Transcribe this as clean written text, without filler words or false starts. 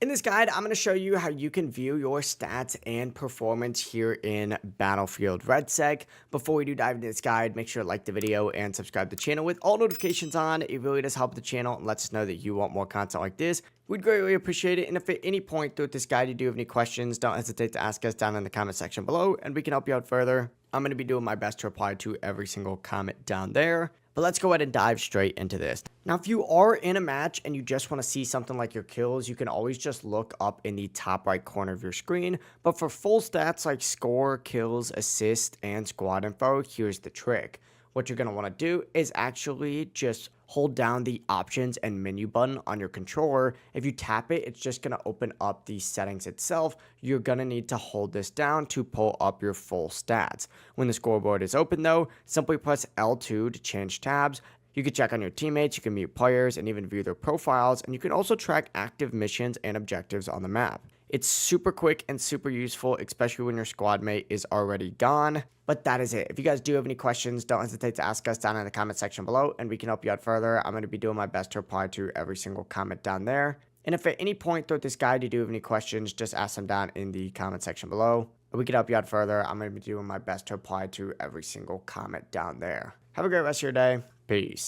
In this guide, I'm going to show you how you can view your stats and performance here in Battlefield REDSEC. Before we do dive into this guide, make sure to like the video and subscribe to the channel with all notifications on. It really does help the channel and lets us know that you want more content like this. We'd greatly appreciate it. And if at any point throughout this guide you do have any questions, don't hesitate to ask us down in the comment section below and we can help you out further. I'm going to be doing my best to reply to every single comment down there. But let's go ahead and dive straight into this. Now, if you are in a match and you just want to see something like your kills, you can always just look up in the top right corner of your screen. But for full stats like score, kills, assist, and squad info, here's the trick. What you're going to want to do is actually just hold down the options and menu button on your controller. If you tap it, it's just going to open up the settings itself. You're going to need to hold this down to pull up your full stats. When the scoreboard is open though, simply press L2 to change tabs. You can check on your teammates, you can mute players, and even view their profiles, and you can also track active missions and objectives on the map. It's super quick and super useful, especially when your squad mate is already gone. But that is it. If you guys do have any questions, don't hesitate to ask us down in the comment section below, and we can help you out further. I'm going to be doing my best to reply to every single comment down there. And if at any point throughout this guide you do have any questions, just ask them down in the comment section below. And we can help you out further. I'm going to be doing my best to reply to every single comment down there. Have a great rest of your day. Peace.